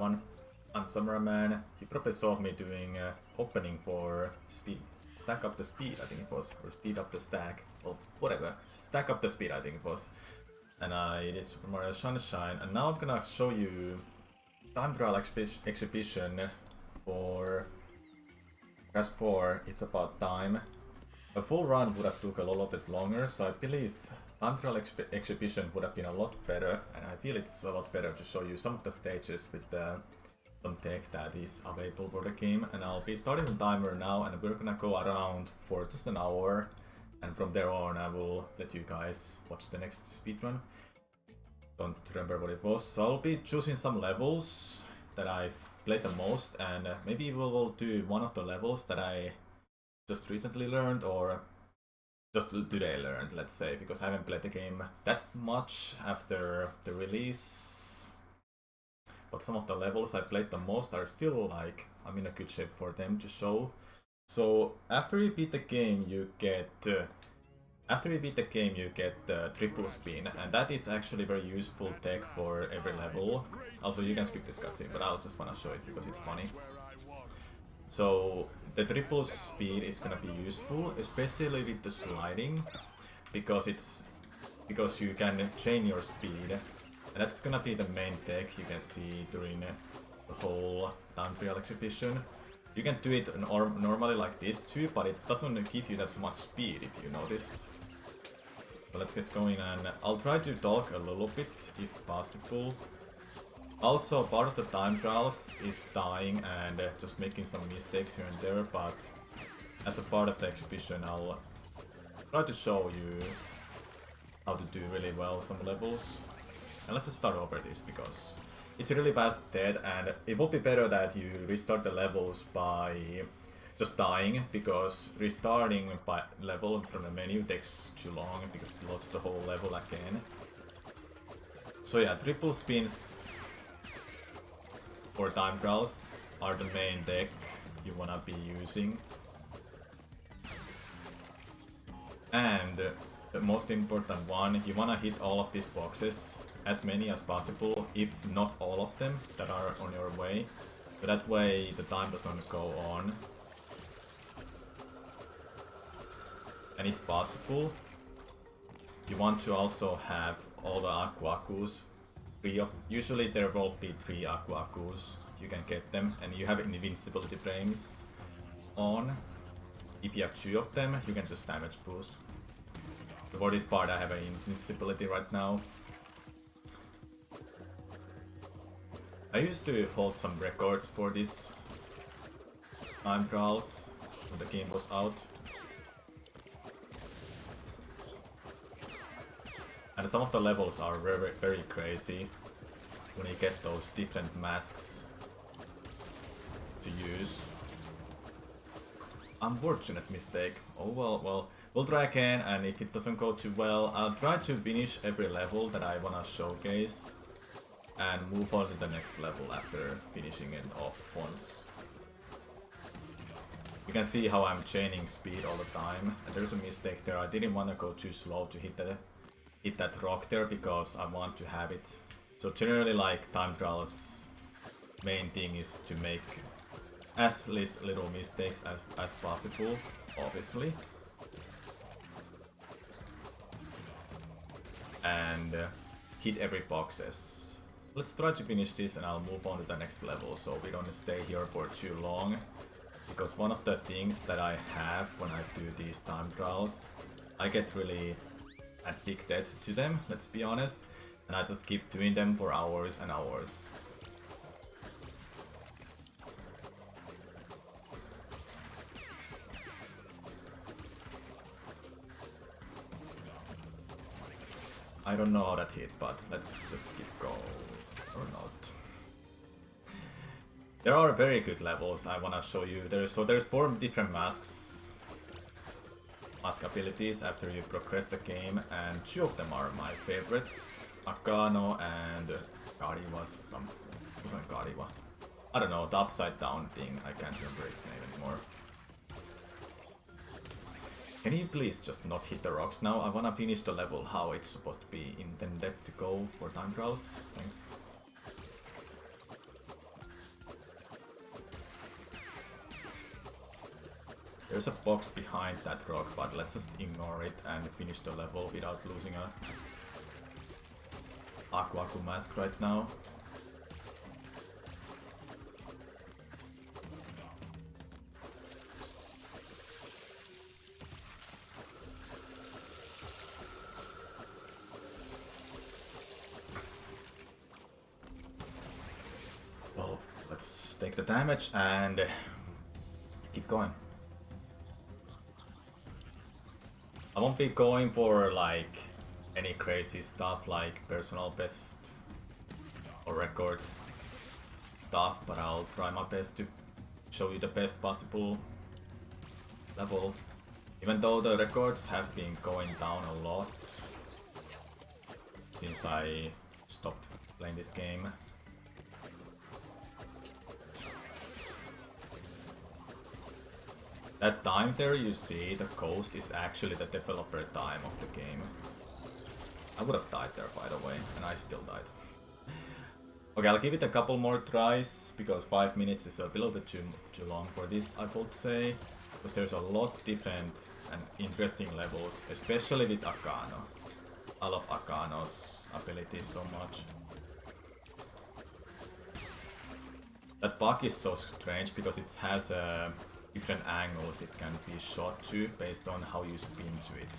everyone. I'm Samura1man. You probably saw me doing opening for speed. Stack up the speed, I think it was, or speed up the stack, or whatever. Stack up the speed, I think it was. And I did Super Mario Sunshine, and now I'm gonna show you time trial exhibition for Crash 4. It's about time. A full run would have took a little bit longer, so I believe time trial exhibition would have been a lot better, and I feel it's a lot better to show you some of the stages with some tech that is available for the game. And I'll be starting the timer now, and we're gonna go around for just an hour, and from there on I will let you guys watch the next speedrun. Don't remember what it was, so I'll be choosing some levels that I've played the most, and maybe we will do one of the levels that I just recently learned, or just today learned, let's say, because I haven't played the game that much after the release. But some of the levels I played the most are still like, I'm in a good shape for them to show. So after you beat the game, you get triple spin, and that is actually very useful tech for every level. Also, you can skip this cutscene, but I'll just wanna show it because it's funny. So the triple speed is gonna be useful, especially with the sliding, because you can chain your speed, and that's gonna be the main tech you can see during the whole time trial exhibition. You can do it normally like this too, but it doesn't give you that much speed, if you noticed. So let's get going, and I'll try to talk a little bit if possible. Also, part of the time trials is dying and just making some mistakes here and there, but as a part of the exhibition I'll try to show you how to do really well some levels. And let's just start over this, because it's really fast dead, and it would be better that you restart the levels by just dying, because restarting by level from the menu takes too long, because it loads the whole level again. So yeah, triple spins for time trials are the main deck you wanna be using. And the most important one, you wanna hit all of these boxes, as many as possible, if not all of them that are on your way. So that way the time doesn't go on. And if possible, you want to also have all the Aku Akus. Usually there will be 3 Aku Akus, you can get them, and you have invincibility frames on. If you have 2 of them, you can just damage boost. For this part I have an invincibility right now. I used to hold some records for this time trials when the game was out. And some of the levels are very, very crazy when you get those different masks to use. Unfortunate mistake. Oh well, we'll try again, and if it doesn't go too well, I'll try to finish every level that I wanna showcase and move on to the next level after finishing it off once. You can see how I'm chaining speed all the time, and there's a mistake there. I didn't want to go too slow to hit that rock there, because I want to have it. So generally, like time trials, main thing is to make as least little mistakes as possible, obviously. And hit every boxes. Let's try to finish this, and I'll move on to the next level, so we don't stay here for too long. Because one of the things that I have when I do these time trials, I get really addicted to them, let's be honest, and I just keep doing them for hours and hours. I don't know how that hit, but let's just keep going, or not. There are very good levels I wanna show you. There's 4 different mask abilities after you progress the game, and 2 of them are my favorites. Akano and Kariwa wasn't Kariwa. I don't know, the upside down thing, I can't remember its name anymore. Can you please just not hit the rocks now? I wanna finish the level how it's supposed to be intended to go for time trials. Thanks. There's a box behind that rock, but let's just ignore it and finish the level without losing a Aku mask right now. Well, let's take the damage and keep going. I won't be going for like any crazy stuff like personal best or record stuff, but I'll try my best to show you the best possible level. Even though the records have been going down a lot since I stopped playing this game. That time there you see, the coast is actually the developer time of the game. I would have died there by the way, and I still died. Okay, I'll give it a couple more tries, because 5 minutes is a little bit too long for this, I would say. Because there's a lot different and interesting levels, especially with Akano. I love Akano's abilities so much. That bug is so strange because it has different angles it can be shot to based on how you spin to it.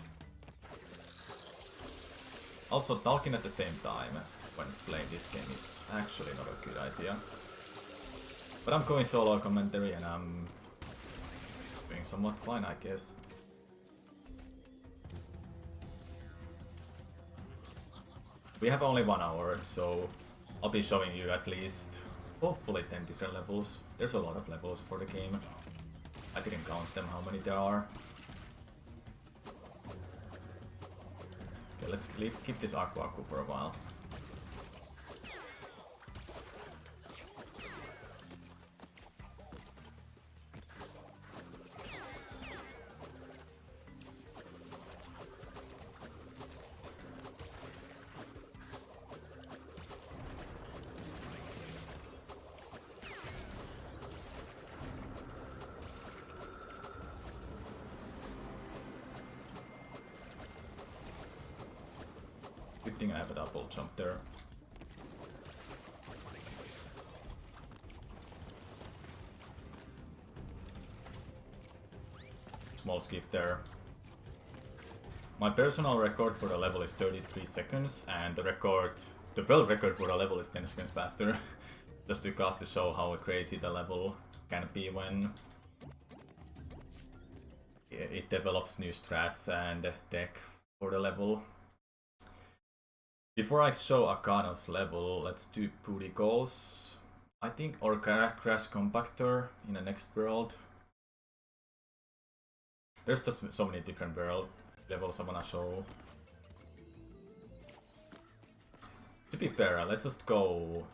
Also, talking at the same time when playing this game is actually not a good idea. But I'm going solo commentary and I'm doing somewhat fine, I guess. We have only 1 hour, so I'll be showing you at least, hopefully 10 different levels. There's a lot of levels for the game. I didn't count them, how many there are. Okay, let's keep this Aku for a while. Good thing I have a double jump there. Small skip there. My personal record for the level is 33 seconds, and the world record for the level is 10 seconds faster. Just to show how crazy the level can be when it develops new strats and tech for the level. Before I show Akano's level, let's do booty goals, I think, or crash compactor in the next world. There's just so many different levels I wanna show. To be fair, let's just go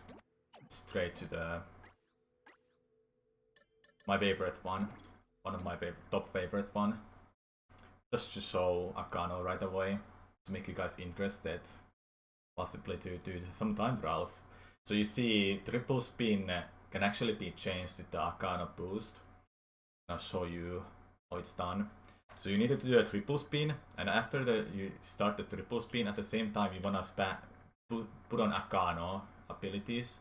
straight to my favorite one of my top favorite one. Just to show Akano right away, to make you guys interested. Possibly to do some time trials. So you see, triple spin can actually be changed with the Akano boost. I'll show you how it's done. So you need to do a triple spin, and after you start the triple spin, at the same time you wanna put on Akano abilities,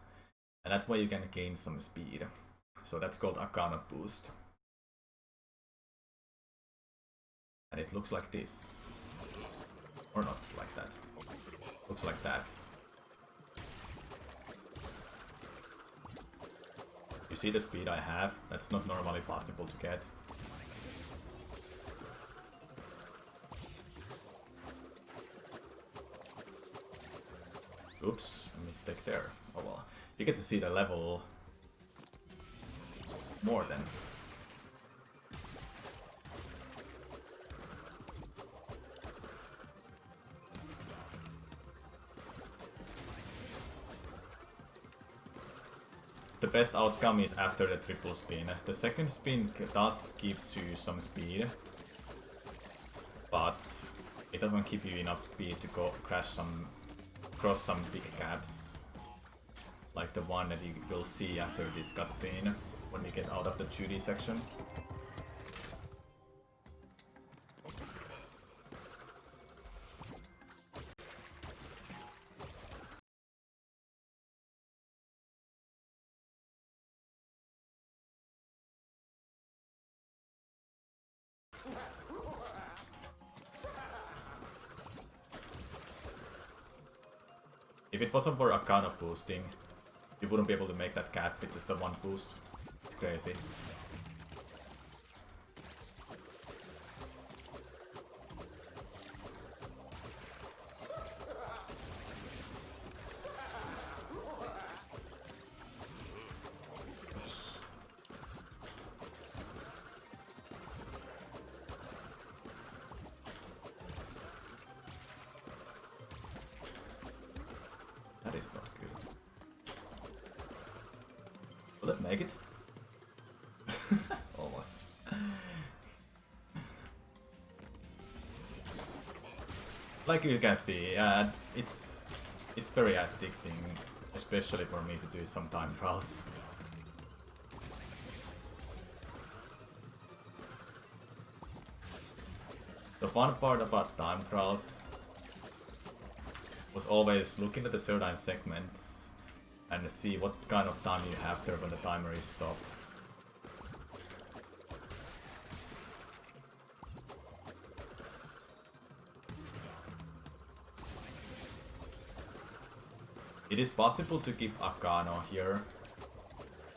and that way you can gain some speed. So that's called Akano boost. And it looks like this. Or not like that. Looks like that. You see the speed I have? That's not normally possible to get. Oops, a mistake there. Oh well. You get to see the level more than. The best outcome is after the triple spin. The second spin does gives you some speed, but it doesn't give you enough speed to cross some big gaps, like the one that you will see after this cutscene when we get out of the 2D section. If it wasn't for Akano boosting, you wouldn't be able to make that cat with just a one boost. It's crazy. That is not good. Will it make it? Almost. Like you can see, it's very addicting, especially for me to do some time trials. The fun part about time trials was always looking at the certain segments and see what kind of time you have there when the timer is stopped. It is possible to keep Akano here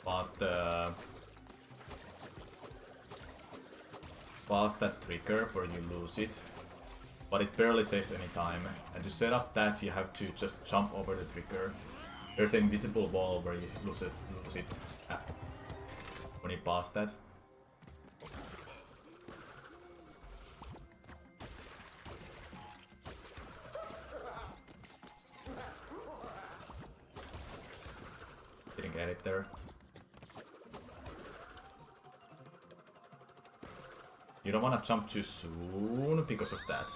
past that trigger where you lose it, but it barely saves any time, and to set up that you have to just jump over the trigger. There's an invisible wall where you lose it when you pass that. Didn't get it there. You don't want to jump too soon because of that.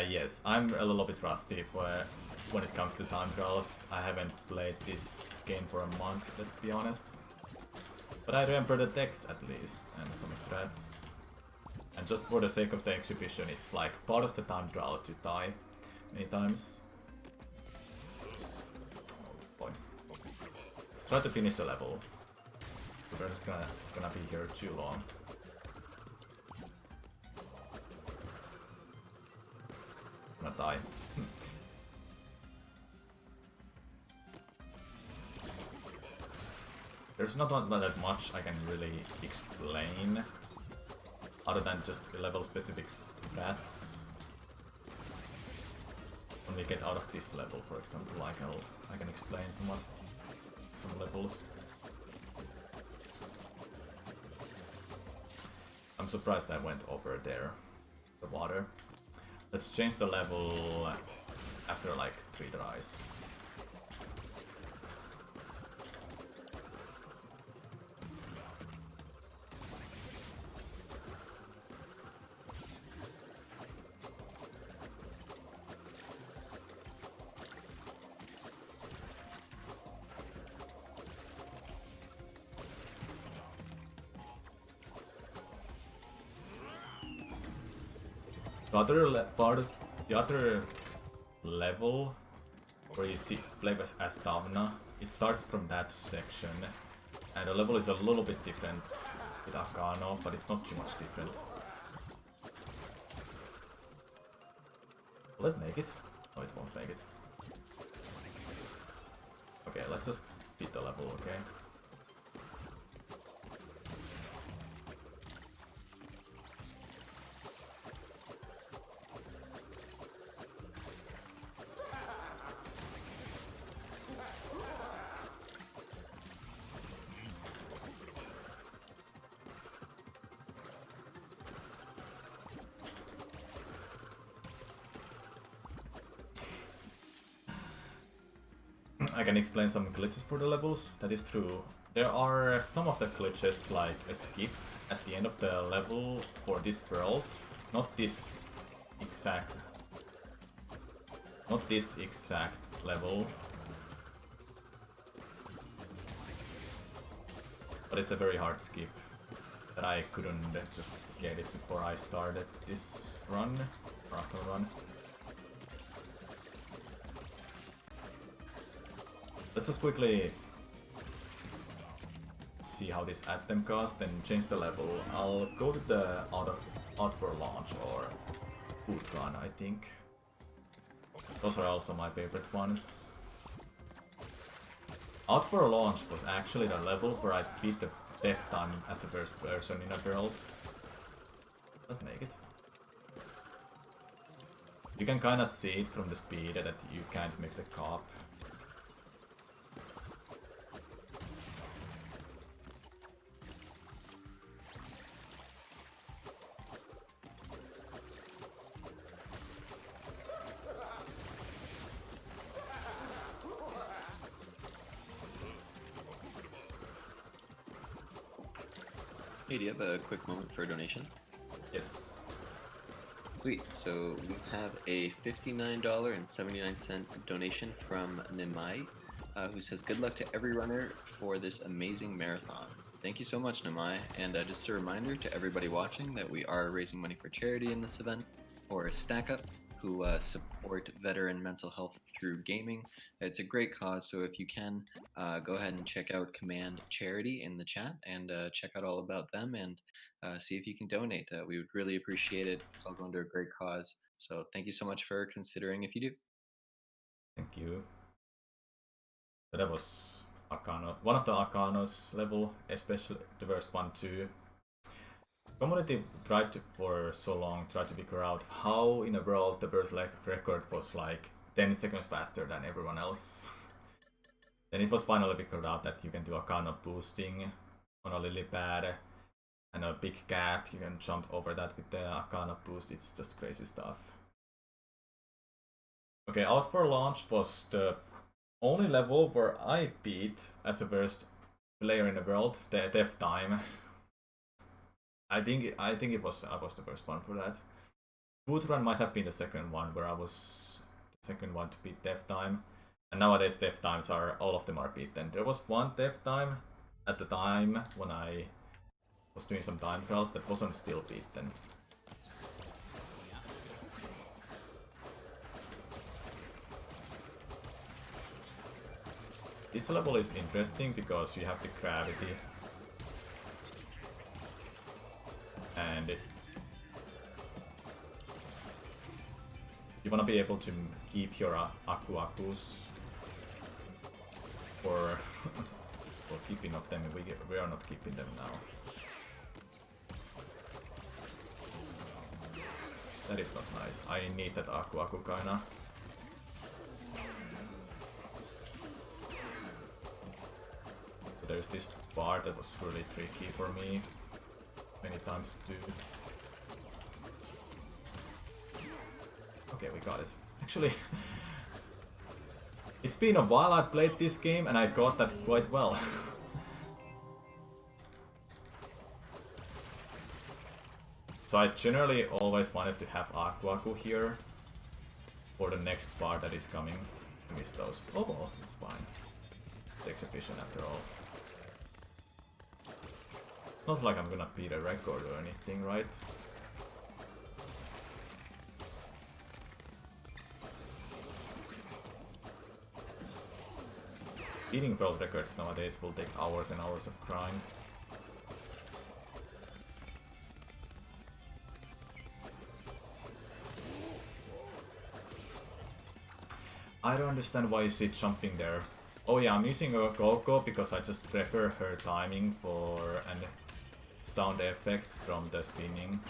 Yes, I'm a little bit rusty when it comes to time trials. I haven't played this game for a month, let's be honest. But I remember the decks at least, and some strats. And just for the sake of the exhibition, it's like part of the time trial to die many times. Oh boy. Let's try to finish the level. We're just gonna be here too long. Gonna die. There's not that much I can really explain other than just the level specific strats. When we get out of this level, for example, I can explain some levels. I'm surprised I went over there, the water. Let's change the level after like 3 tries. The other level where you play as Tavna, it starts from that section, and the level is a little bit different with Akano, but it's not too much different. Will it make it? No, it won't make it. Okay, let's just beat the level, okay? I can explain some glitches for the levels, that is true. There are some of the glitches like a skip at the end of the level for this world, not this exact level, but it's a very hard skip that I couldn't just get it before I started this run, or after run. Let's just quickly see how this item costs and change the level. I'll go to the outdoor launch or boot run, I think. Those are also my favorite ones. Out for Launch was actually the level where I beat the death time as a first person in a world. Not make it. You can kinda see it from the speed that you can't make the cop. Hey, do you have a quick moment for a donation? Yes. Sweet. So we have a $59.79 donation from Nimai, who says, "Good luck to every runner for this amazing marathon." Thank you so much, Nimai. And just a reminder to everybody watching that we are raising money for charity in this event, or Stack Up, who support veteran mental health through gaming. It's a great cause, so if you can, go ahead and check out Command Charity in the chat and check out all about them and see if you can donate. We would really appreciate it. It's all going to a great cause. So thank you so much for considering if you do. Thank you. So that was Arcano, one of the Arcanos level, especially the first one too. Community tried to, for so long, tried to figure out how in a world the first record was like 10 seconds faster than everyone else. Then it was finally figured out that you can do Arcano boosting on a lily pad and a big gap. You can jump over that with the Arcana boost. It's just crazy stuff. Okay, Out for Launch was the only level where I beat as a first player in the world the death time. I think I was the first one for that. Speedrun might have been the second one where I was the second one to beat death time. And nowadays death times are all of them are beaten. There was one death time at the time when I was doing some time trials that wasn't still beaten. This level is interesting because you have the gravity and you wanna be able to keep your Aku-Akus or keeping of them. We are not keeping them now. That is not nice. I need that Aku-Aku kinda. There's this part that was really tricky for me many times too. Okay, we got it. Actually, it's been a while I played this game and I got that quite well. So I generally always wanted to have Aku-Aku here for the next part that is coming. I miss those. Oh well, it's fine. It's exhibition after all. It's not like I'm gonna beat a record or anything, right? Beating world records nowadays will take hours and hours of grind. I don't understand why is she jumping there. Oh yeah, I'm using a Coco because I just prefer her timing for an sound effect from the spinning.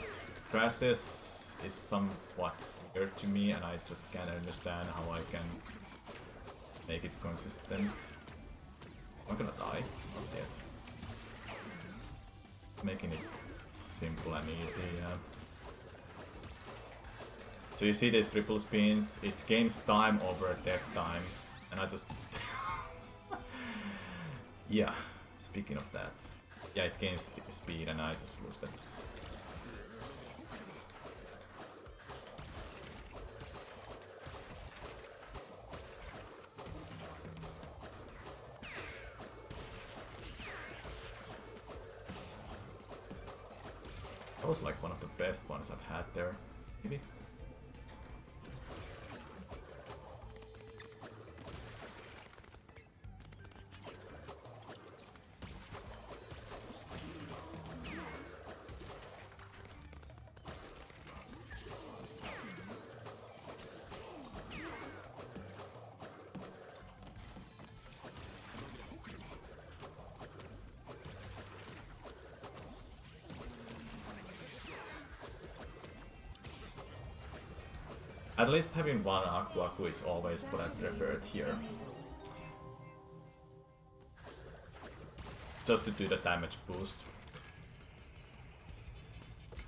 Crashes is somewhat weird to me and I just can't understand how I can make it consistent. I'm gonna die, not yet. Making it simple and easy, yeah. So you see these triple spins, it gains time over death time, and I just... yeah, speaking of that. Yeah, it gains speed and I just lose that. That was like one of the best ones I've had there, maybe. At least having one Aku Aku is always what I preferred here. Just to do the damage boost.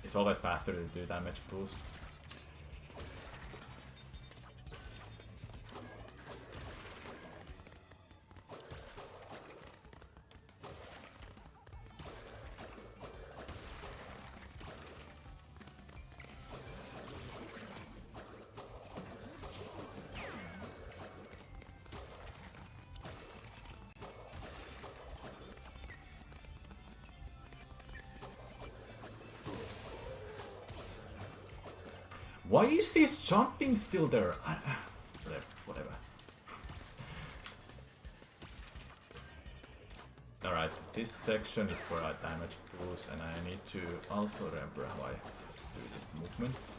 It's always faster to do damage boost. Why is this jumping still there? Whatever. Alright, this section is where I damage boost, and I need to also remember how I do this movement.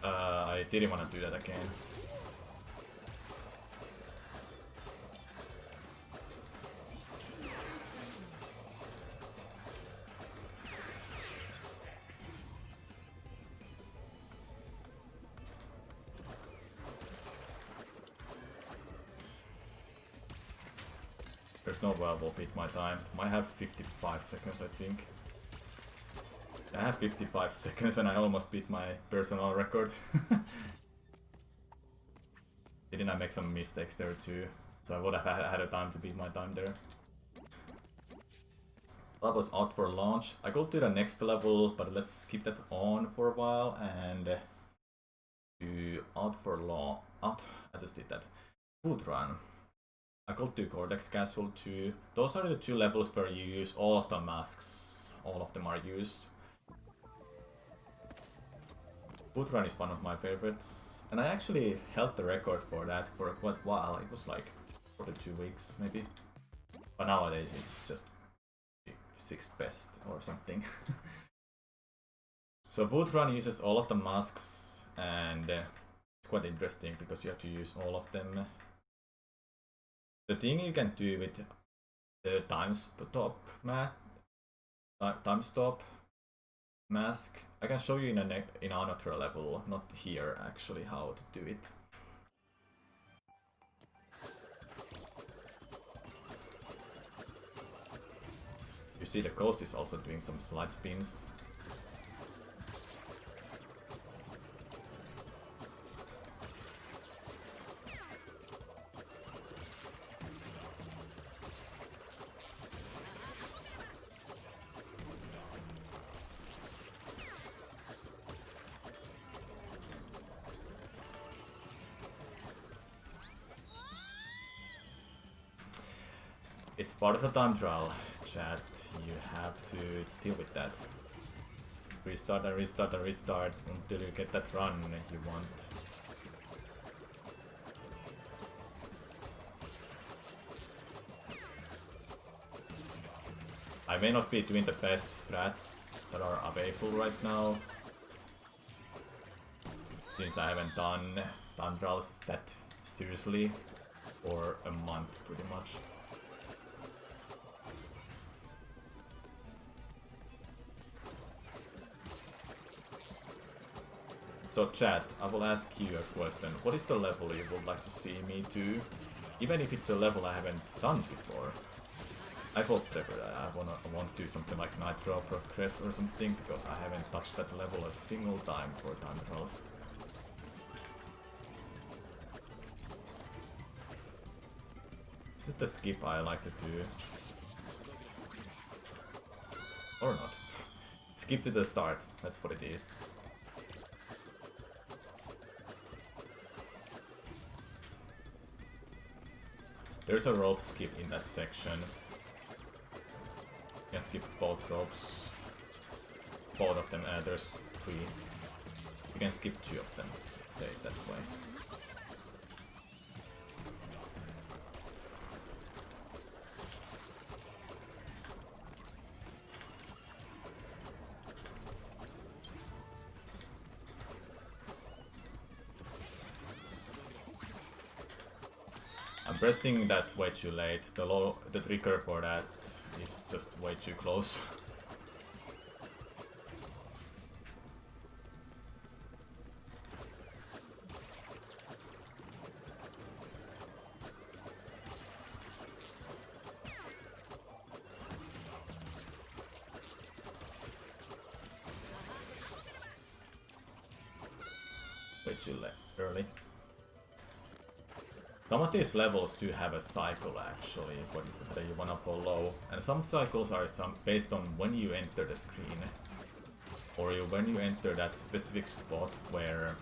I didn't want to do that again. There's no way I will beat my time. Might have 55 seconds, I think. I have 55 seconds and I almost beat my personal record. Didn't I make some mistakes there too? So I would have had a time to beat my time there. That was out for launch. I go to the next level, but let's keep that on for a while and do out for launch. I just did that. Speedrun. I go to Cortex Castle too. Those are the two levels where you use all of the masks. All of them are used. Speedrun is one of my favorites. And I actually held the record for that for quite a while. It was like 42 weeks maybe. But nowadays it's just 6th best or something. So Speedrun uses all of the masks and it's quite interesting because you have to use all of them. The thing you can do with the time stop mask, I can show you in another level, not here actually, how to do it. You see the Ghost is also doing some slide spins. It's part of the time trial, chat. You have to deal with that. Restart and restart and restart until you get that run you want. I may not be doing the best strats that are available right now, since I haven't done time trials that seriously for a month pretty much. So chat, I will ask you a question. What is the level you would like to see me do? Even if it's a level I haven't done before. I thought that I want to do something like Nitro Progress or something, because I haven't touched that level a single time for time trials. This is the skip I like to do. Or not. Skip to the start, that's what it is. There's a rope skip in that section. You can skip both ropes. Both of them, there's 3. You can skip 2 of them, let's say it that way. I'm pressing that way too late. The trigger for that is just way too close. Way too early. Some of these levels do have a cycle actually, that you wanna follow, and some cycles are based on when you enter the screen, or when you enter that specific spot where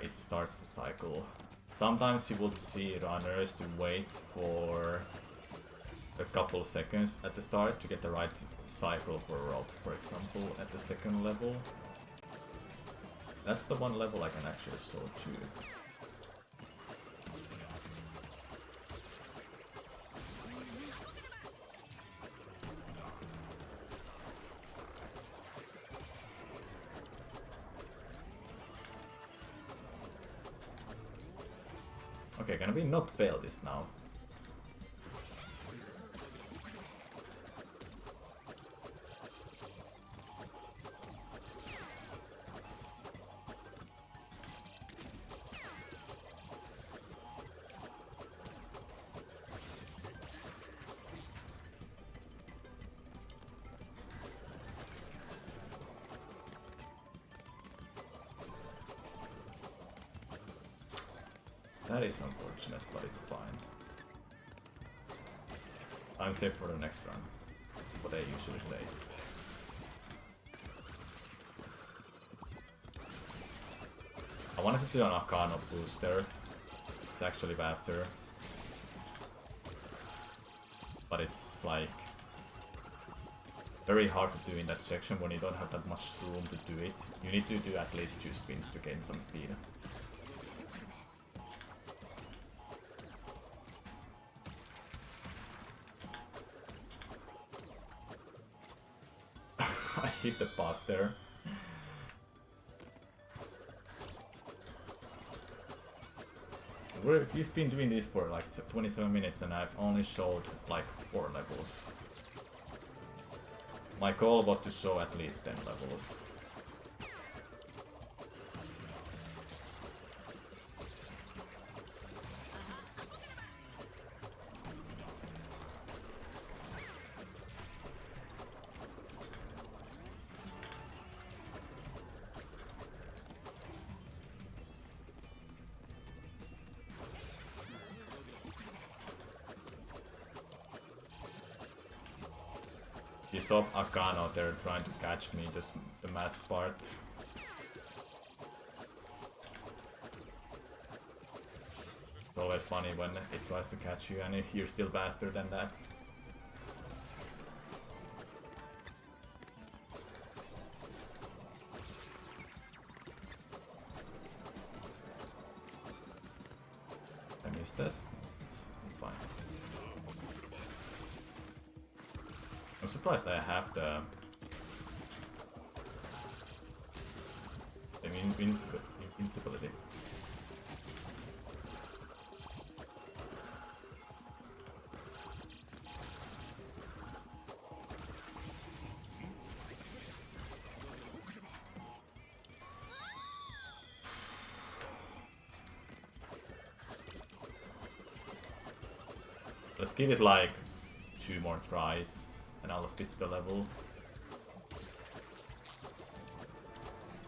it starts the cycle. Sometimes you will see runners to wait for a couple seconds at the start to get the right cycle for a rope, for example, at the second level. That's the one level I can actually show too. Okay, can we not fail this now? That is unfortunate, but it's fine. I'm safe for the next run. That's what I usually say. I wanted to do an Akano booster. It's actually faster. But it's like very hard to do in that section when you don't have that much room to do it. You need to do at least 2 spins to gain some speed. I hit the pass there. We've been doing this for like 27 minutes and I've only showed like 4 levels. My goal was to show at least 10 levels. You saw Akano there trying to catch me, just the mask part. It's always funny when it tries to catch you and you're still faster than that. I missed that. It's fine. I'm surprised I have the invincibility. Let's give it like 2 more tries and I'll switch the level.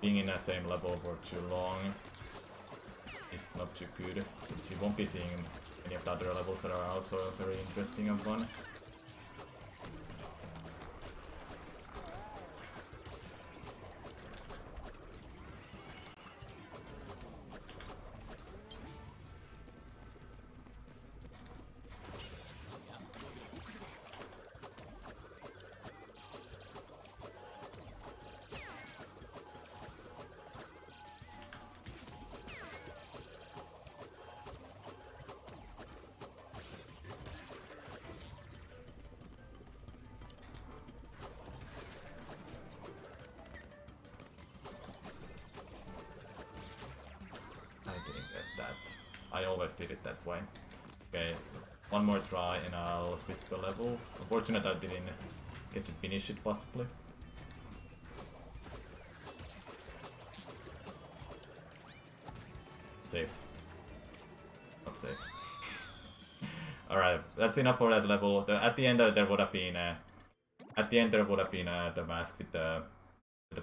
Being in the same level for too long is not too good, since you won't be seeing any of the other levels that are also very interesting and fun. I didn't get that. I always did it that way. Okay, one more try and I'll switch the level. Unfortunately, I didn't get to finish it possibly. Saved. Not saved. Alright, that's enough for that level. At the end there would have been the mask with the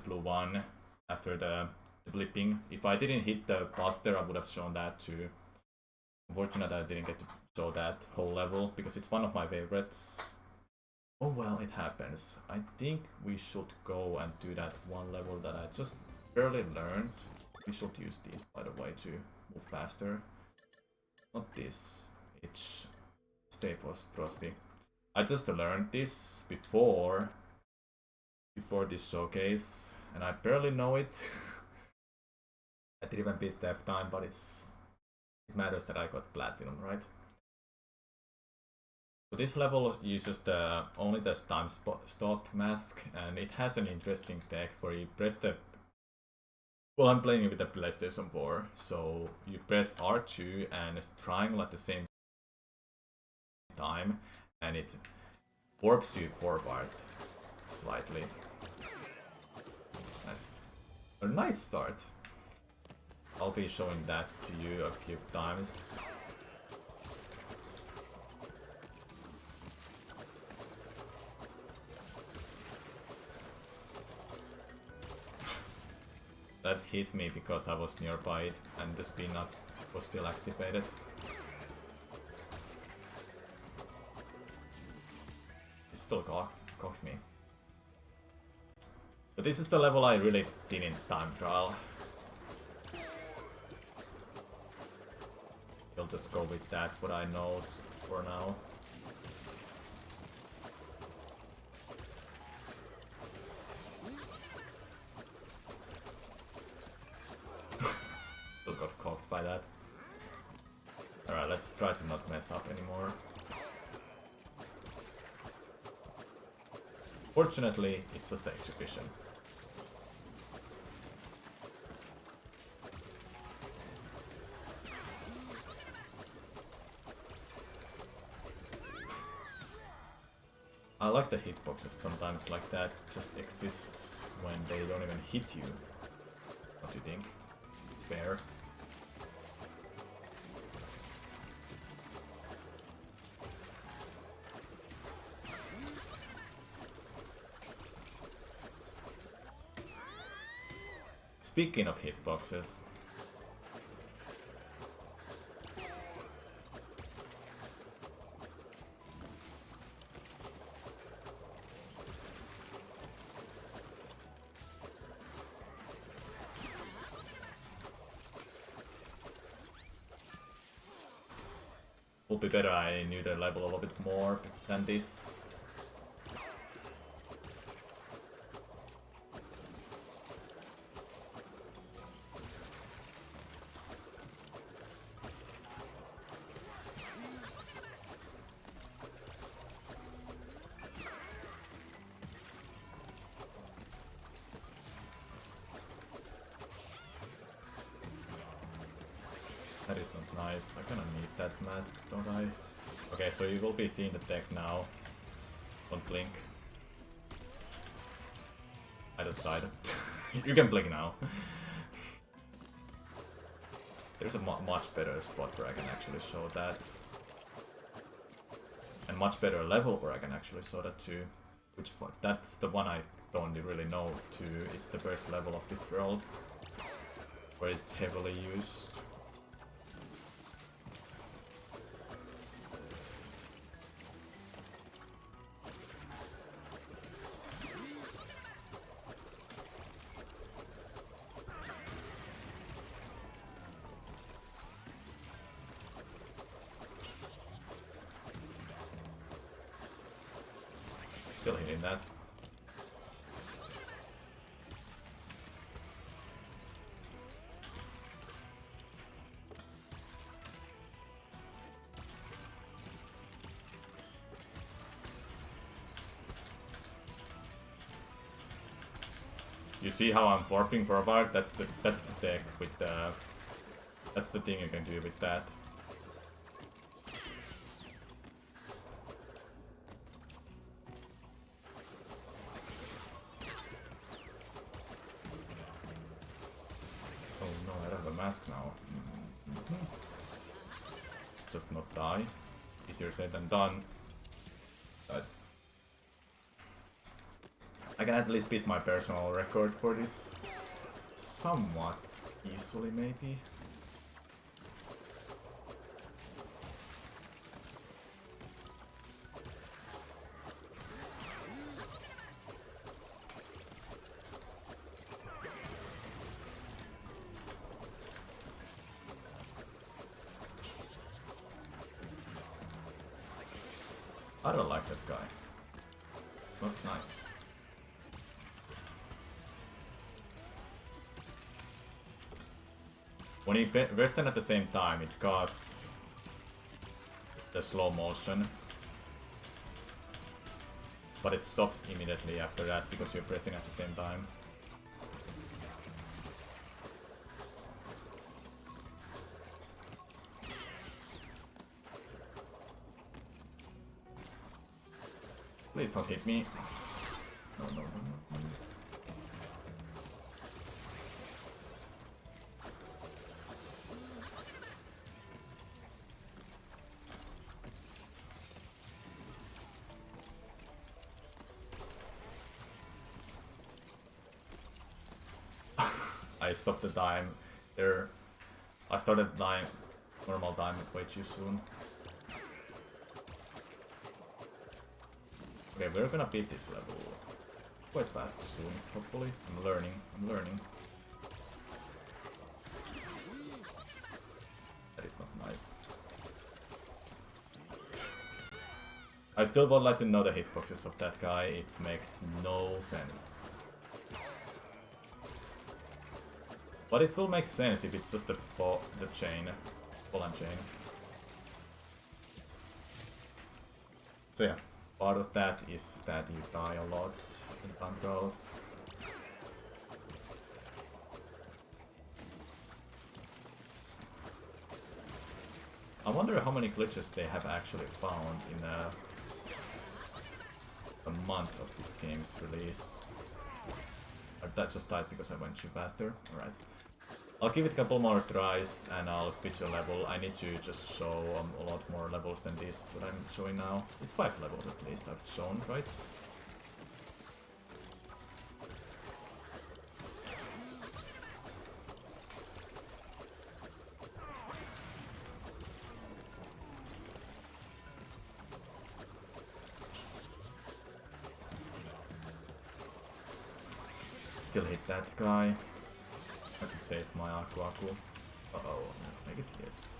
blue one after the flipping. If I didn't hit the buster, I would have shown that too. Unfortunately, I didn't get to show that whole level because it's one of my favorites. Oh well, it happens. I think we should go and do that one level that I just barely learned. We should use these, by the way, to move faster. Not this. It's stay frosty. I just learned this before this showcase, and I barely know it. I didn't even beat that time, but it matters that I got platinum, right? So this level uses only the time stop mask, and it has an interesting tech where you press the. Well, I'm playing with the PlayStation 4, so you press R2 and it's triangle at the same time, and it warps you forward slightly. Nice. A nice start. I'll be showing that to you a few times. That hit me because I was nearby it and the spin nut was still activated. It still cocked me. So this is the level I really didn't time trial. I'll just go with that, what I know for now. Still got cocked by that. Alright, let's try to not mess up anymore. Fortunately, it's just the exhibition. I like the hitboxes sometimes like that, just exists when they don't even hit you. What do you think? It's fair. Speaking of hitboxes, would be better I knew the level a little bit more than this. That is not nice. I kinda need that mask, don't I? Okay, so you will be seeing the tech now. Don't blink. I just died. You can blink now. There's a much better spot where I can actually show that. And much better level where I can actually show that too. Which one? That's the one I don't really know too. It's the first level of this world. Where it's heavily used. Still hitting that. You see how I'm warping forward? That's the tech with the. That's the thing you can do with that. mask now. Let's just not die. Easier said than done. But I can at least beat my personal record for this somewhat easily, maybe. I don't like that guy. It's not nice. When he Western at the same time, it causes the slow motion. But it stops immediately after that because you're pressing at the same time. Please don't hit me. No, no, no, no. I stopped the time there. I started dying normal time way too soon. Okay, we're gonna beat this level quite fast soon, hopefully. I'm learning. That is not nice. I still would like to know the hitboxes of that guy, it makes no sense. But it will make sense if it's just the chain, ball and chain. So yeah. Part of that is that you die a lot in controls. I wonder how many glitches they have actually found in a month of this game's release. Or that just died because I went too faster. Alright. I'll give it a couple more tries and I'll switch a level. I need to just show a lot more levels than this, but I'm showing now. It's 5 levels at least I've shown, right? Still hit that guy. Have to save my Aku Aku. Uh-oh, make it yes.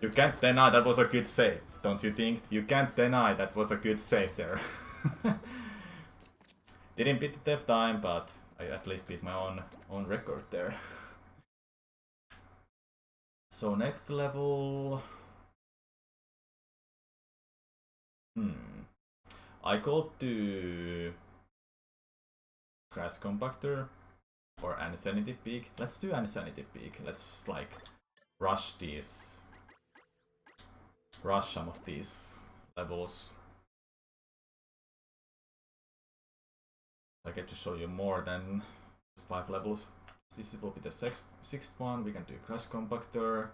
You can't deny that was a good save, don't you think? You can't deny that was a good save there. Didn't beat the death time, but I at least beat my own record there. So next level... I go to Crash Compactor or Insanity Peak. Let's do Insanity Peak. Let's like rush some of these levels. I get to show you more than 5 levels. This will be the 6th one. We can do Crash Compactor,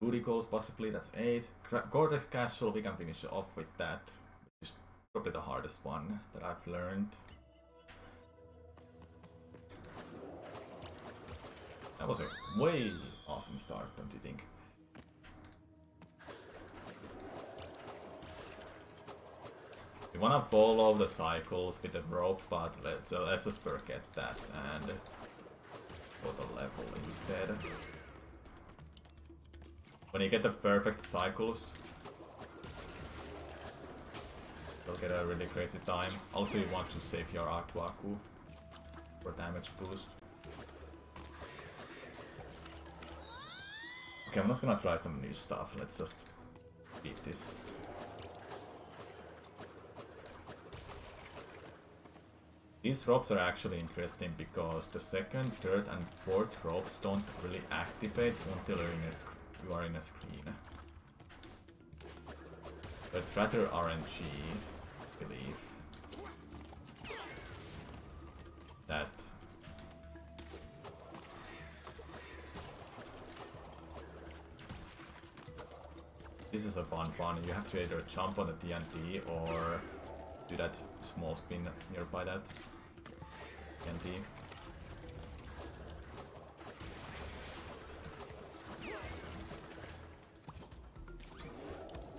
Booty Goals possibly, that's 8. Cortex Castle, we can finish off with that, which is probably the hardest one that I've learned. That was a way awesome start, don't you think? We wanna follow the cycles with the rope, but let's just forget that and go to level instead. When you get the perfect cycles, you'll get a really crazy time. Also, you want to save your Aku Aku for damage boost. Okay, I'm not gonna try some new stuff. Let's just beat this. These ropes are actually interesting because the second, third and fourth ropes don't really activate until you are in a screen. But it's rather RNG, I believe. That this is a fun one. You have to either jump on the TNT or do that small spin nearby that TNT.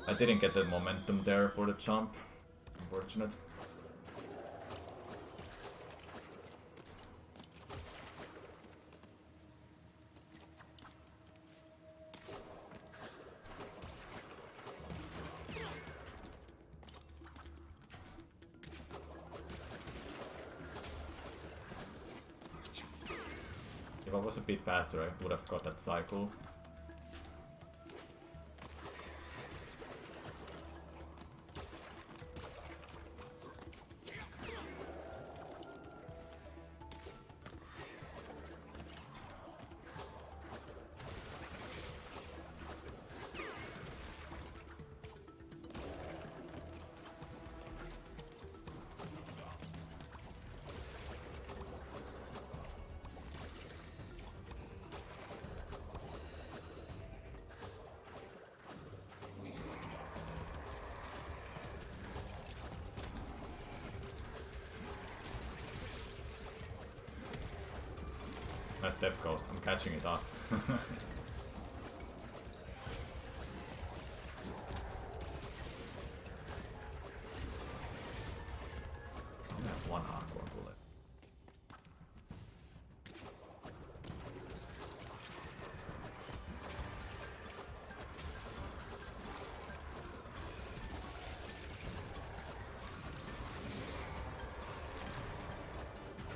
I didn't get the momentum there for the jump. Unfortunate. If I was a bit faster, I would have got that cycle. Nice Death Ghost, I'm catching it up. I only have one hardcore bullet.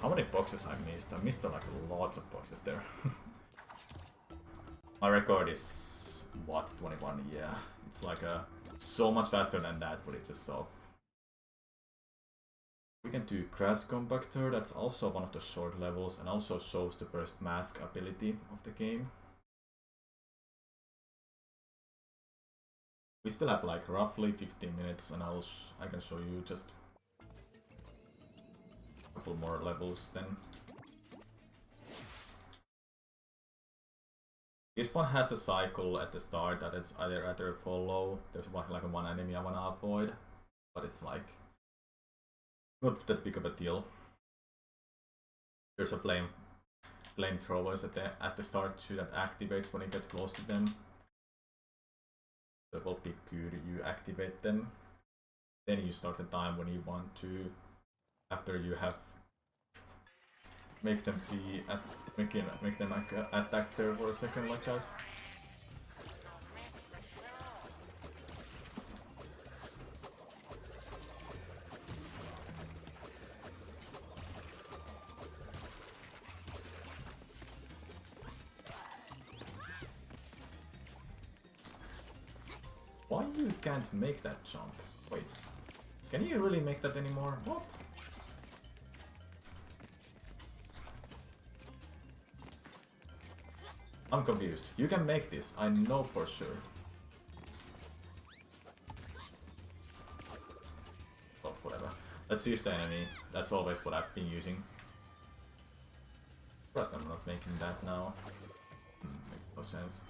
How many boxes I missed? I missed like lots of boxes there. My record is what, 21? Yeah, it's like so much faster than that what it just saw. We can do Crash Compactor. That's also one of the short levels and also shows the first mask ability of the game. We still have like roughly 15 minutes, and I can show you just couple more levels then. This one has a cycle at the start that it's either follow. There's like one enemy I wanna avoid, but it's like not that big of a deal. There's a flamethrowers at the start too that activates when you get close to them. So it will be good you activate them. Then you start the time when you want to. After you have make them like attack there for a second like that. Why you can't make that jump? Wait, can you really make that anymore? What? I'm confused. You can make this, I know for sure. Oh, whatever. Let's use the enemy. That's always what I've been using. Plus I'm not making that now. Makes no sense.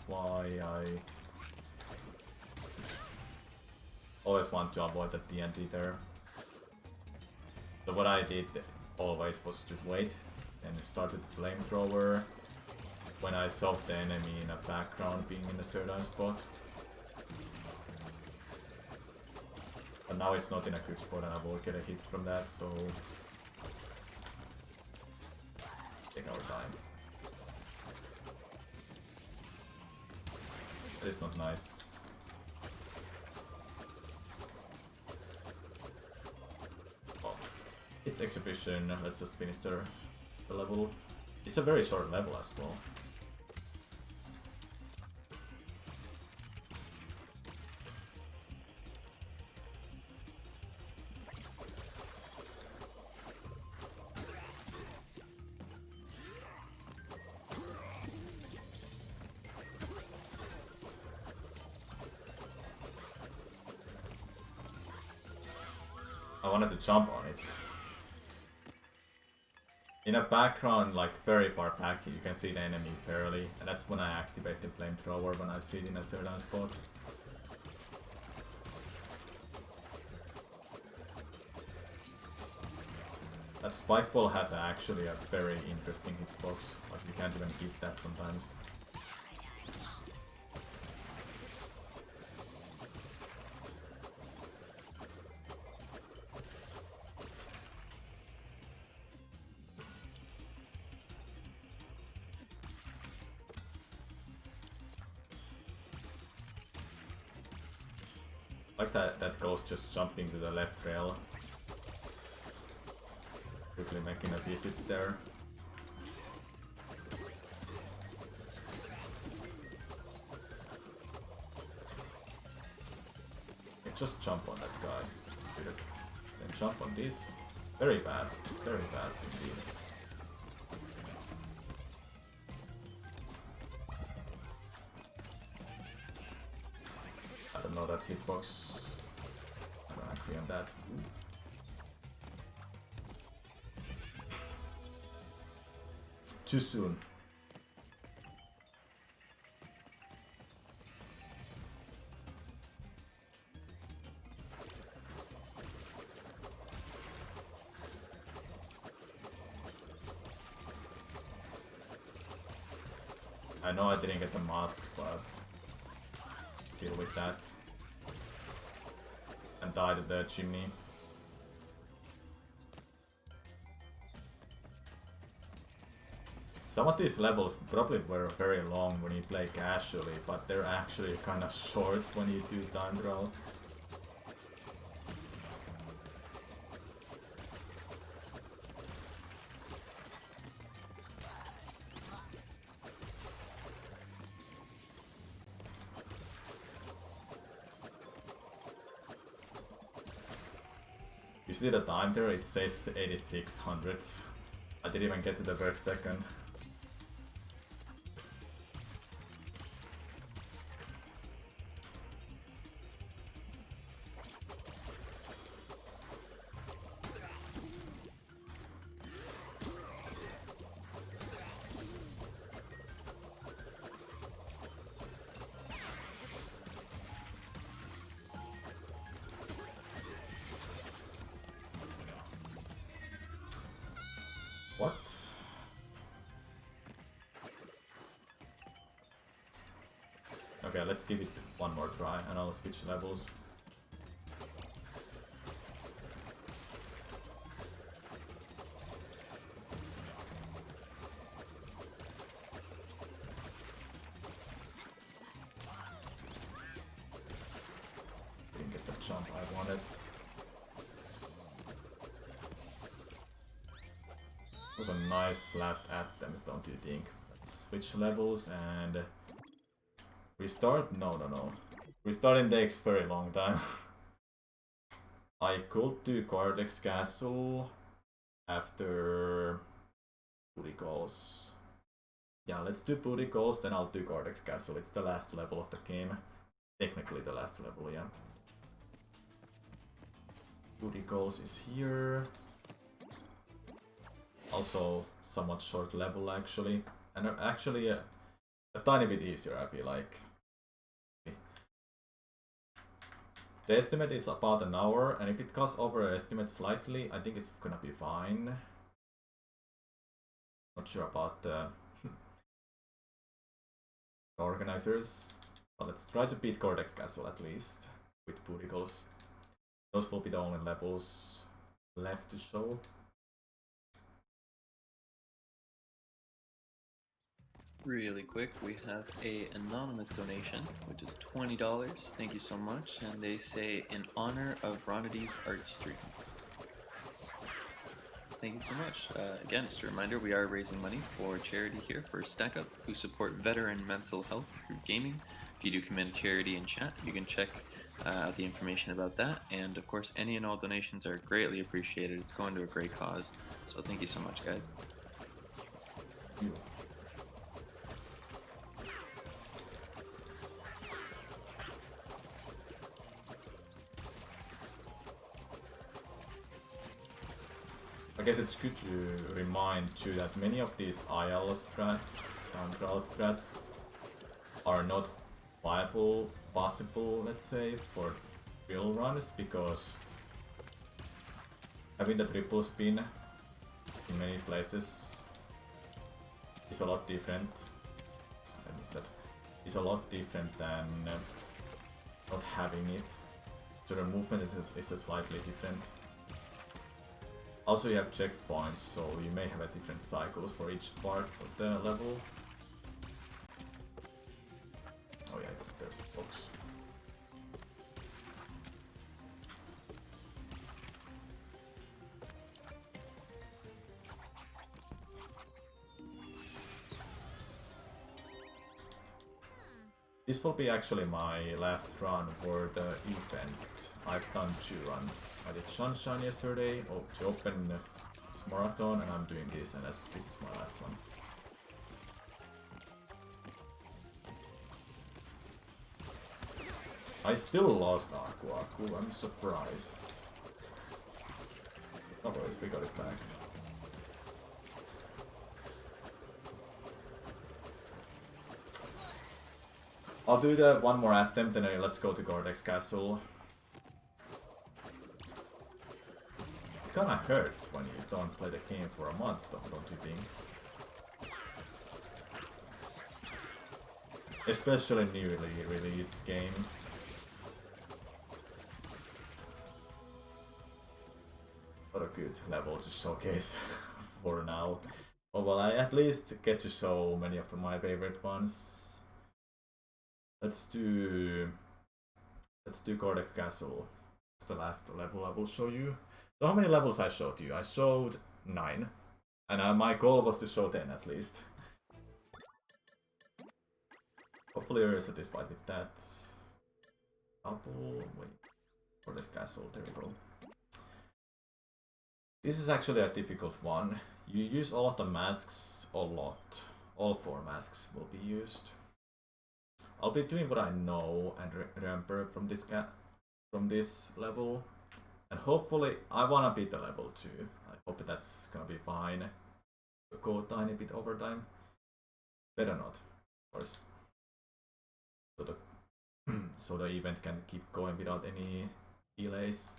Why I always want to avoid the TNT there. So what I did always was to wait and started the flamethrower when I saw the enemy in a background being in a certain spot. But now it's not in a good spot and I will get a hit from that, so take our time. That is not nice. Oh, it's exhibition. Let's just finish the level. It's a very short level as well. I wanted to jump on it. In a background, like very far back, you can see the enemy barely, and that's when I activate the flamethrower when I see it in a certain spot. That spike ball has actually a very interesting hitbox, like you can't even hit that sometimes. Like that ghost just jumping to the left rail. Quickly making a visit there. Okay, just jump on that guy. Then jump on this. Very fast indeed. I don't know that hitbox. I don't agree on that. Too soon. I know I didn't get the mask, but still with that. And died at the chimney. Some of these levels probably were very long when you play casually, but they're actually kind of short when you do time trials. You see the time there? It says 86 hundredths. I didn't even get to the first second. What? Okay, let's give it one more try and I'll switch levels. Didn't get the jump I wanted. Was a nice last attempt, don't you think? Let's switch levels and restart? No. Restarting takes very long time. I could do Cortex Castle after Booty Calls. Yeah, let's do Booty Calls, then I'll do Cortex Castle. It's the last level of the game. Technically the last level, yeah. Booty Calls is here. Also, somewhat short level actually, and actually a tiny bit easier I feel like. The estimate is about an hour, and if it goes over the estimate slightly, I think it's gonna be fine. Not sure about the organizers, but let's try to beat Cortex Castle at least with booty goals. Those will be the only levels left to show. Really quick, we have a anonymous donation, which is $20. Thank you so much. And they say, in honor of Ronity's art stream. Thank you so much. Again, just a reminder, we are raising money for charity here for Stack Up, who support veteran mental health through gaming. If you do commit a charity in chat, you can check out the information about that. And of course, any and all donations are greatly appreciated. It's going to a great cause. So thank you so much, guys. I guess it's good to remind too that many of these IL strats, counter strats, are not viable, possible, let's say, for real runs, because having the triple spin in many places is a lot different. Is a lot different than not having it. So the movement is slightly different. Also, you have checkpoints, so you may have a different cycles for each parts of the level. Oh yeah, there's a box. This will be actually my last run for the event. I've done 2 runs. I did Sunshine yesterday to open this marathon, and I'm doing this, and this is my last one. I still lost Aku Aku, I'm surprised. No worries, we got it back. I'll do the one more attempt and then let's go to Cortex Castle. It kinda hurts when you don't play the game for a month, don't you think? Especially newly released game. What a good level to showcase for now. Oh well, I at least get to show many of my favorite ones. Let's do Cortex Castle. It's the last level I will show you. So how many levels I showed you? I showed 9. And my goal was to show 10 at least. Hopefully you're satisfied with that. Wait. Cortex Castle, there we go. This is actually a difficult one. You use a lot of masks, a lot. All 4 masks will be used. I'll be doing what I know and remember from this level, and hopefully I wanna beat the level too. I hope that's gonna be fine. Go a tiny bit overtime. Better not, of course. So the event can keep going without any delays.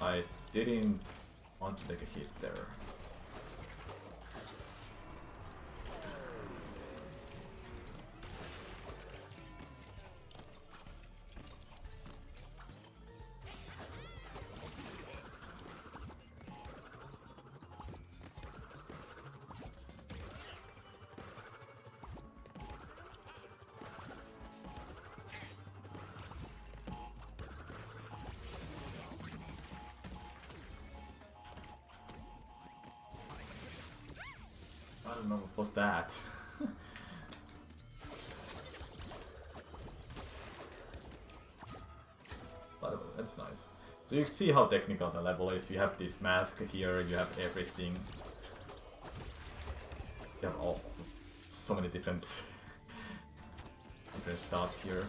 I didn't want to take a hit there. I don't know what was that. that's nice. So you see how technical the level is. You have this mask here, you have everything. You have all so many different stuff here.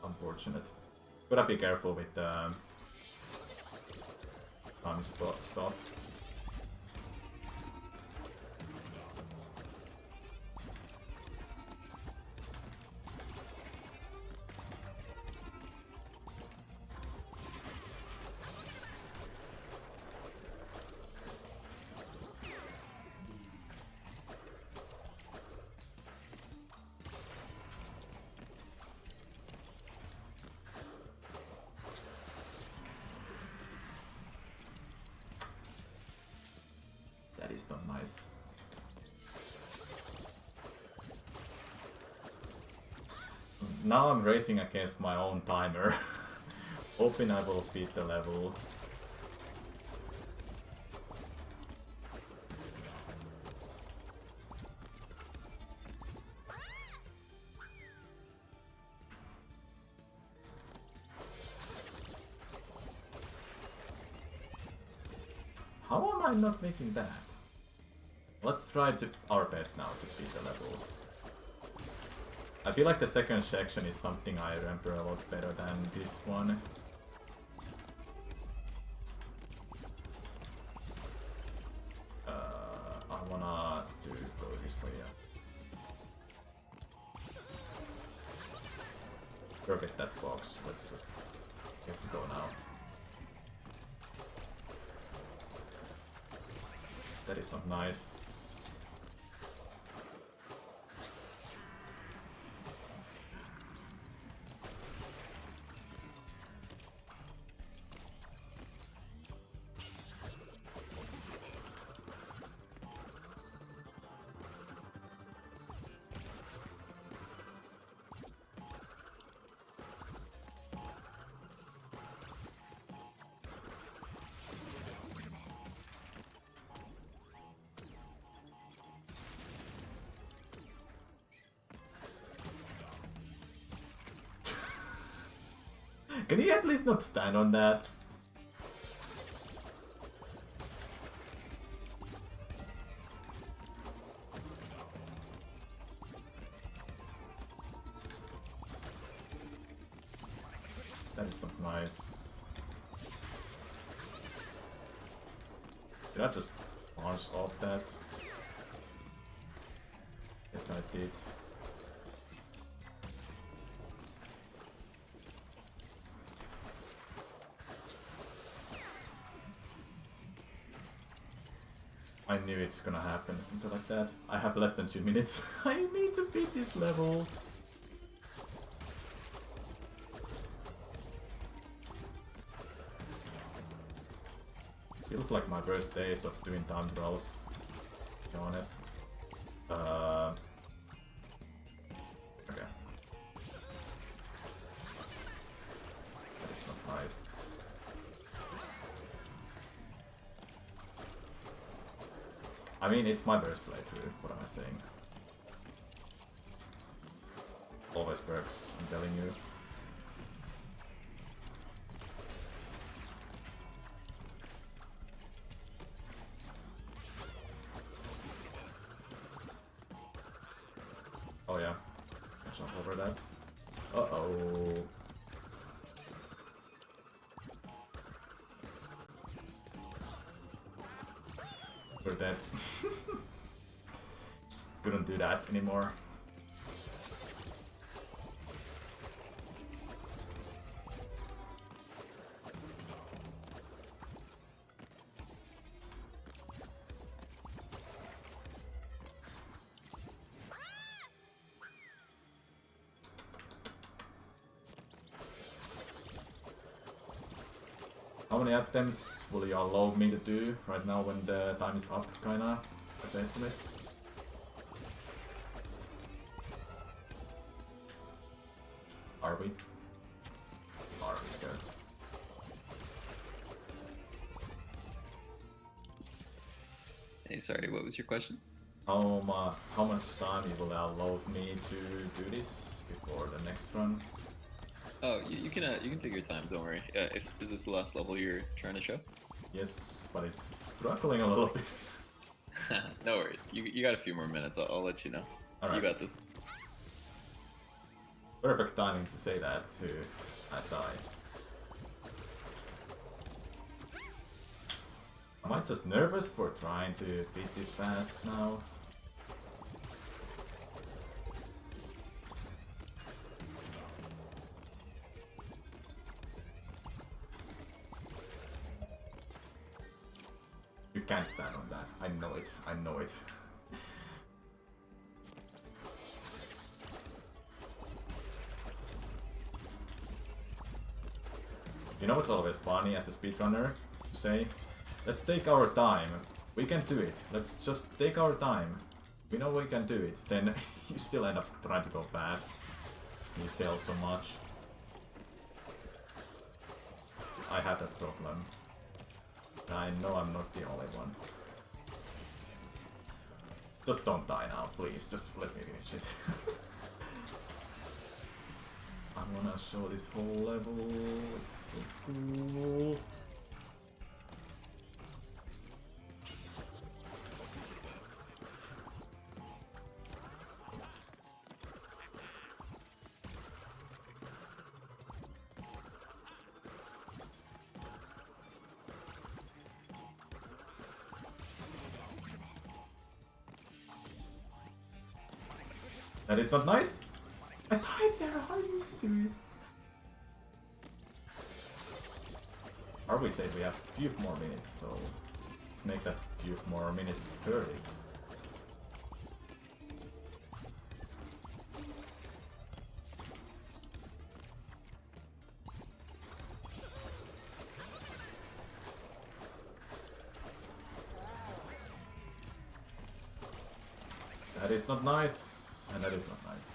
Unfortunate. Gotta be careful with the time stop. That is not nice. Now I'm racing against my own timer. Hoping I will beat the level. How am I not making that? Let's try to our best now to beat the level. I feel like the second section is something I remember a lot better than this one. I wanna go this way, yeah. Forget that box, let's just get to go now. That is not nice. Can he at least not stand on that? That is not nice. Did I just launch off that? Yes, I did. I knew it's gonna happen, something like that. I have less than 2 minutes. I need to beat this level. Feels like my worst days of doing time trials, to be honest. Okay. That is not nice. I mean, it's my first playthrough, what am I saying? Always works, I'm telling you. Oh yeah, I'll jump over that. Uh-oh. We're dead. Couldn't do that anymore. How many attempts will you allow me to do right now when the time is up, kinda, as an estimate? Hey, sorry, what was your question? How much time you will allow me to do this before the next run? Oh, you can take your time. Don't worry. If is this the last level you're trying to show? Yes, but it's struggling a little bit. No worries. You got a few more minutes. I'll let you know. All right. You got this. Perfect timing to say that too. I die. Am I just nervous for trying to beat this fast now? You can't stand on that. I know it. I know it. You know what's always funny as a speedrunner? To say, let's take our time. We can do it. Let's just take our time. We know we can do it. Then you still end up trying to go fast. You fail so much. I have that problem. I know I'm not the only one. Just don't die now, please. Just let me finish it. I wanna show this whole level. It's so cool. That is not nice. I died there. Are you serious? Or we say we have a few more minutes, so let's make that few more minutes worth it. That is not nice, and that is not nice.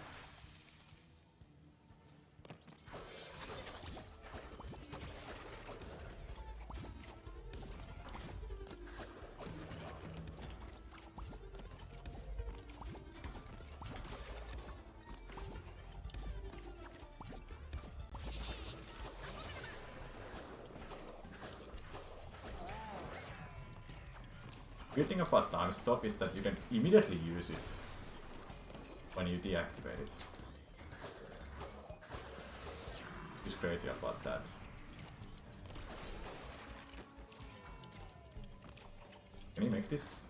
Good thing about time stop is that you can immediately use it when you deactivate it. What's crazy about that? Can you make this?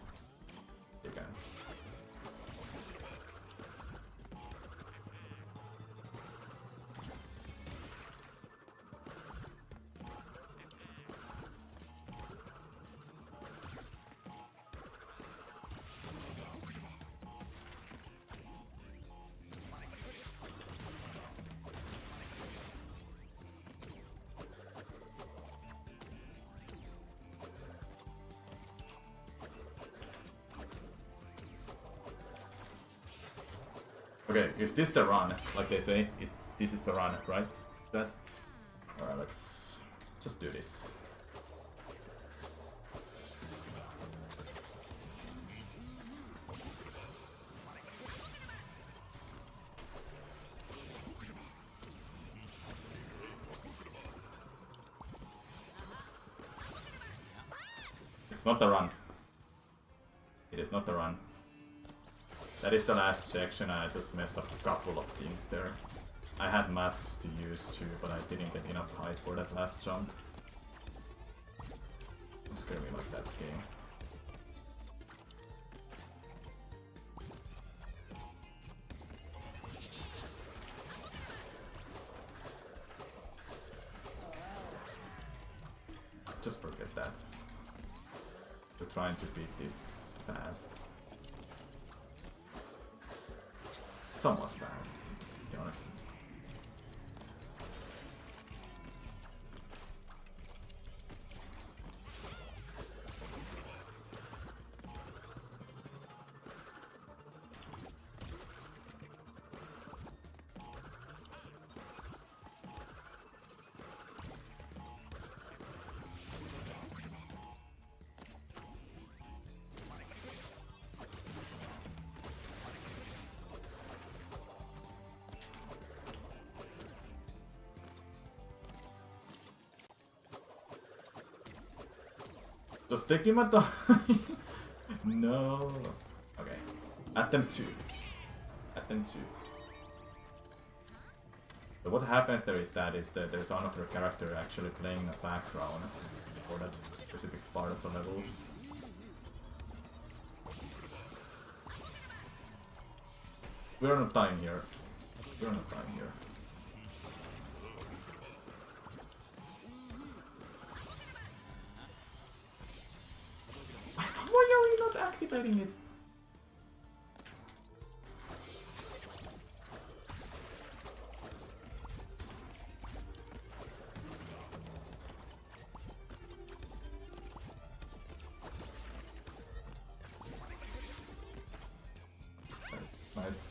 You can. Okay, is this the run, like they say? This is the run, right? That? Alright, let's just do this. It's not the run. It is not the run. That is the last section. I just messed up a couple of things there. I had masks to use too, but I didn't get enough height for that last jump. Don't scare me like that, game. Just forget that. We're trying to beat this fast. Somewhat fast, to be honest. Just take him at the no. Okay. Attempt 2. Attempt 2. So what happens there is that there's another character actually playing a background for that specific part of the level. We're on time here. We're on time here. Why are we not activating it? Nice.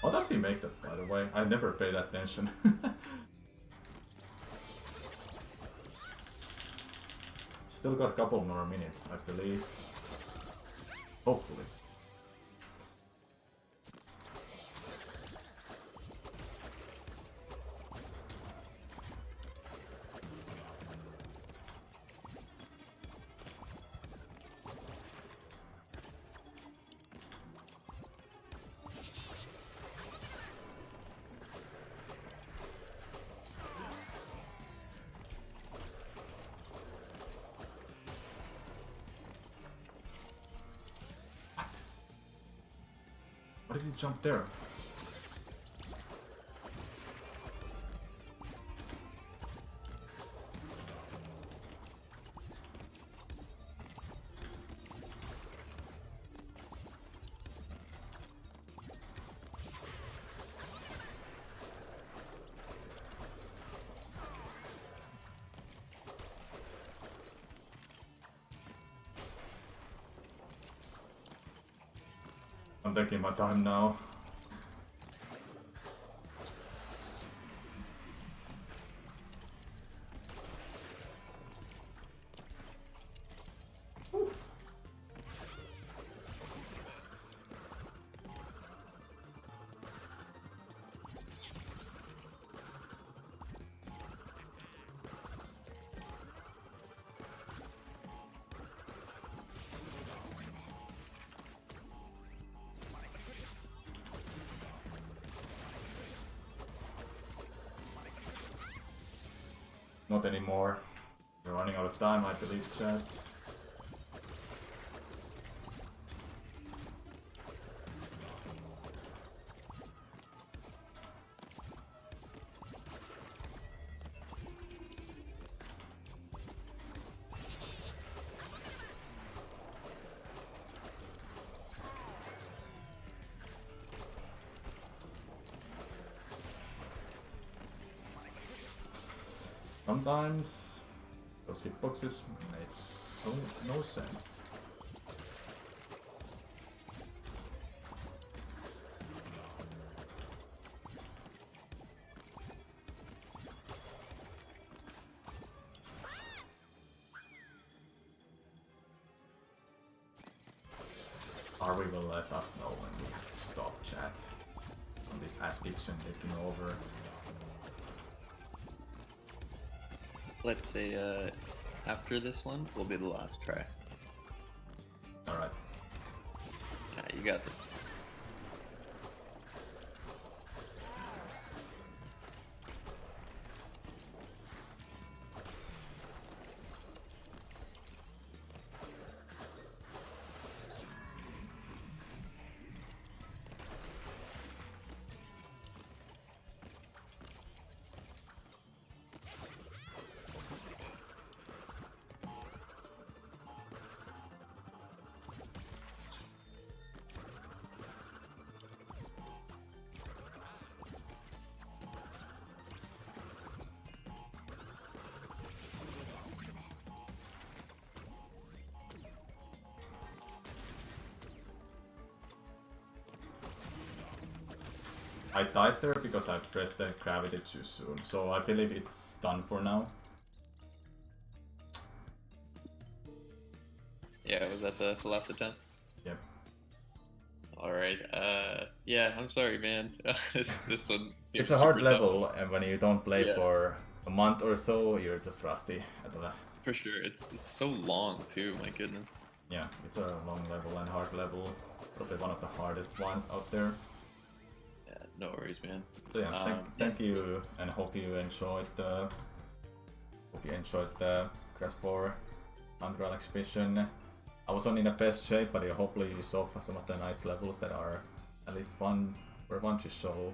How does he make that, by the way? I never paid attention. Still got a couple more minutes, I believe. Hopefully. Why did he jump there? I'm taking my time now. Not anymore. We're running out of time, I believe, chat. Sometimes those hitboxes made so no sense. Harvey will let us know when we stop chat on this addiction taking over. Let's say after this one will be the last try. Alright. Yeah, you got this. I died there because I pressed the gravity too soon, so I believe it's done for now. Yeah, was that the last attempt? Yep. Alright, yeah, I'm sorry, man. this one seems It's a hard super tough. level, and when you don't play Yeah. for a month or so, you're just rusty at the For sure, it's so long too, my goodness. Yeah, it's a long level and hard level. Probably one of the hardest ones out there. Yeah, no worries, man. So yeah, thank you, and hope you enjoyed the Crash 4 Unreal Exhibition. I wasn't in the best shape, but hopefully you saw some of the nice levels that are at least fun to show.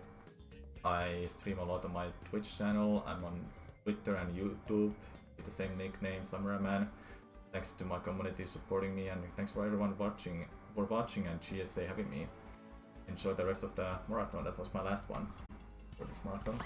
I stream a lot on my Twitch channel. I'm on Twitter and YouTube with the same nickname, Samura1man. Thanks to my community supporting me, and thanks for everyone watching and GSA having me. Enjoy the rest of the marathon. That was my last one for this marathon.